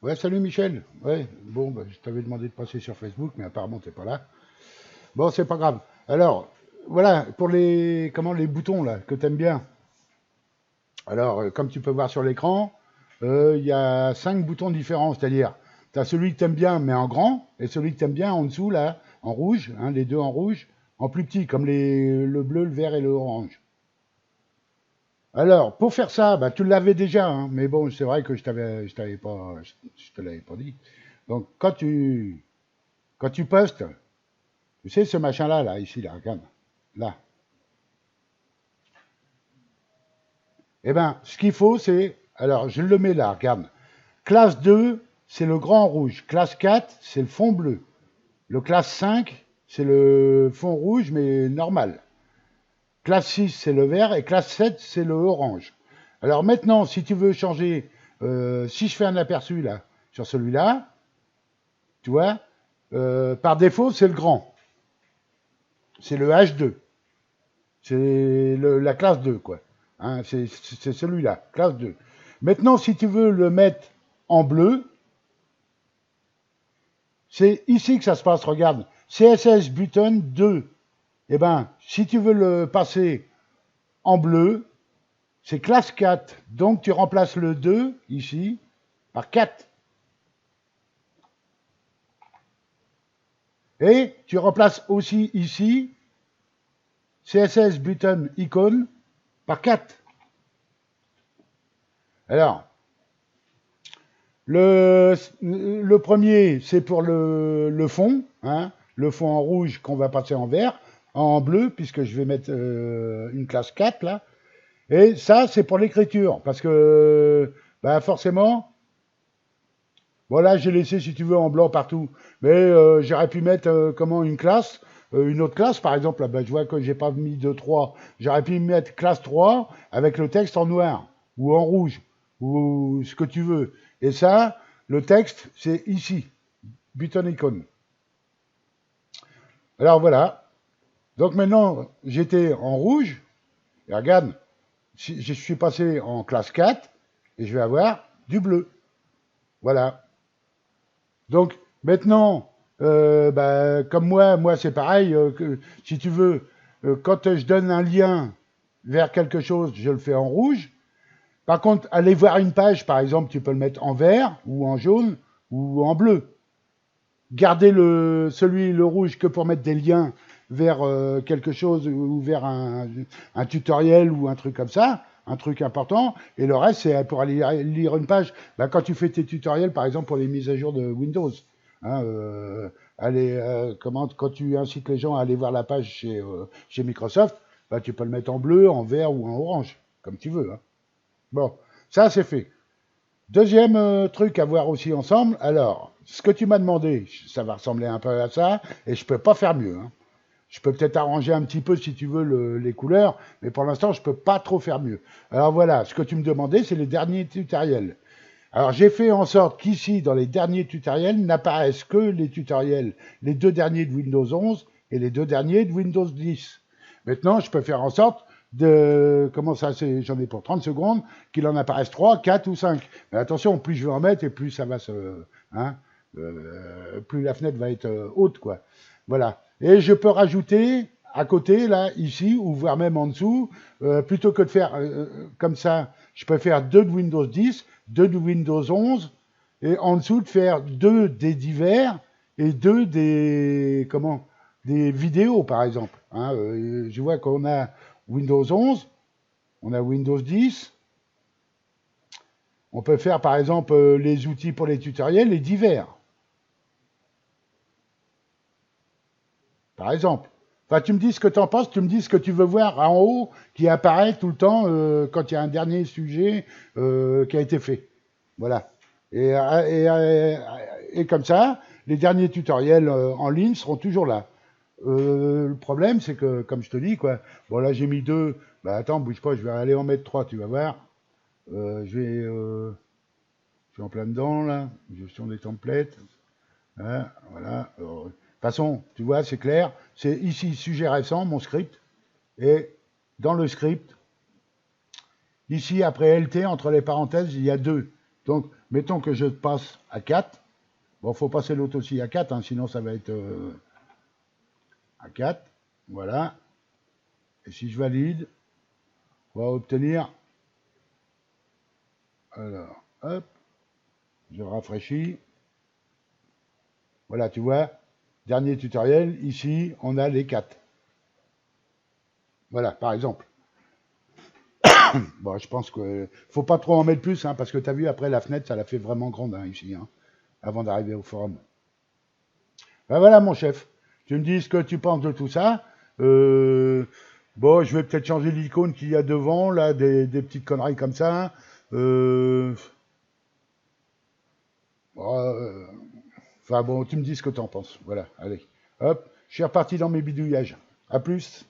Ouais, salut Michel. Ouais, bon, bah, je t'avais demandé de passer sur Facebook, mais apparemment t'es pas là. Bon, c'est pas grave. Alors, voilà, pour les boutons là que t'aimes bien. Alors, comme tu peux voir sur l'écran, il y a 5 boutons différents, c'est-à-dire, tu as celui que t'aimes bien, mais en grand, et celui que t'aimes bien en dessous là, en rouge, hein, les deux en rouge, en plus petit, comme le bleu, le vert et le orange. Alors, pour faire ça, bah, tu l'avais déjà, hein, mais bon, c'est vrai que je t'avais pas, je te l'avais pas dit. Donc, quand tu postes, tu sais, ce machin-là, là, ici, là, regarde, là. Eh ben, ce qu'il faut, c'est, alors, je le mets là, regarde. Classe 2, c'est le grand rouge. Classe 4, c'est le fond bleu. Le classe 5, c'est le fond rouge, mais normal. Classe 6, c'est le vert. Et classe 7, c'est le orange. Alors maintenant, si tu veux changer, si je fais un aperçu, là, sur celui-là, tu vois, par défaut, c'est le grand. C'est le H2. C'est la classe 2, quoi. Hein, c'est celui-là, classe 2. Maintenant, si tu veux le mettre en bleu, c'est ici que ça se passe. Regarde, CSS button 2. Eh ben, si tu veux le passer en bleu, c'est classe 4. Donc, tu remplaces le 2 ici par 4. Et tu remplaces aussi ici CSS button icône par 4. Alors, le premier, c'est pour le fond, hein, le fond en rouge qu'on va passer en vert, en bleu, puisque je vais mettre une classe 4 là. Et ça, c'est pour l'écriture, parce que bah, forcément, voilà, j'ai laissé, si tu veux, en blanc partout. Mais j'aurais pu mettre comment une classe, une autre classe, par exemple, là, bah, je vois que j'ai pas mis de 3. J'aurais pu mettre classe 3 avec le texte en noir, ou en rouge, ou ce que tu veux. Et ça, le texte, c'est ici, button icon. Alors voilà. Donc maintenant, j'étais en rouge. Et regarde, si je suis passé en classe 4 et je vais avoir du bleu. Voilà. Donc maintenant, bah, comme moi c'est pareil. Si tu veux, quand je donne un lien vers quelque chose, je le fais en rouge. Par contre, aller voir une page, par exemple, tu peux le mettre en vert ou en jaune ou en bleu. Garder le rouge que pour mettre des liens vers quelque chose ou vers un tutoriel ou un truc comme ça, un truc important, et le reste c'est pour aller lire une page. Bah, quand tu fais tes tutoriels, par exemple pour les mises à jour de Windows, hein, quand tu incites les gens à aller voir la page chez Microsoft, bah, tu peux le mettre en bleu, en vert ou en orange, comme tu veux. Hein. Bon, ça c'est fait. Deuxième truc à voir aussi ensemble, alors, ce que tu m'as demandé, ça va ressembler un peu à ça, et je peux pas faire mieux. Hein. Je peux peut-être arranger un petit peu, si tu veux, les couleurs, mais pour l'instant, je peux pas trop faire mieux. Alors voilà, ce que tu me demandais, c'est les derniers tutoriels. Alors j'ai fait en sorte qu'ici, dans les derniers tutoriels, n'apparaissent que les tutoriels, les deux derniers de Windows 11 et les deux derniers de Windows 10. Maintenant, je peux faire en sorte comment ça, j'en ai pour 30 secondes, qu'il en apparaisse 3, 4 ou 5. Mais attention, plus je vais en mettre et plus ça va hein, plus la fenêtre va être haute, quoi. Voilà. Et je peux rajouter à côté, là, ici, ou voire même en dessous, plutôt que de faire comme ça, je peux faire 2 de Windows 10, 2 de Windows 11, et en dessous de faire 2 des divers et 2 des vidéos, par exemple. Hein, je vois qu'on a Windows 11, on a Windows 10. On peut faire, par exemple, les outils pour les tutoriels, les divers, par exemple. Enfin, tu me dis ce que tu en penses, tu me dis ce que tu veux voir en haut qui apparaît tout le temps quand il y a un dernier sujet qui a été fait. Voilà. Et comme ça, les derniers tutoriels en ligne seront toujours là. Le problème, c'est que, comme je te dis, quoi, bon là j'ai mis 2, bah attends, bouge pas, je vais aller en mettre 3, tu vas voir. Je suis en plein dedans, là, gestion des templates. Hein, voilà. De toute façon, tu vois, c'est clair. C'est ici, sujet récent, mon script. Et dans le script, ici, après LT, entre les parenthèses, il y a 2. Donc, mettons que je passe à 4. Bon, faut passer l'autre aussi à 4, hein, sinon ça va être à 4. Voilà. Et si je valide, on va obtenir... Alors, hop, je rafraîchis. Voilà, tu vois, dernier tutoriel, ici, on a les 4. Voilà, par exemple. Bon, je pense que faut pas trop en mettre plus, hein, parce que tu as vu, après la fenêtre, ça l'a fait vraiment grande, hein, ici, hein, avant d'arriver au forum. Ben voilà, mon chef. Tu me dis ce que tu penses de tout ça. Bon, je vais peut-être changer l'icône qu'il y a devant, là, des petites conneries comme ça. Euh, Enfin bon, tu me dis ce que tu en penses. Voilà, allez. Hop, je suis reparti dans mes bidouillages. À plus.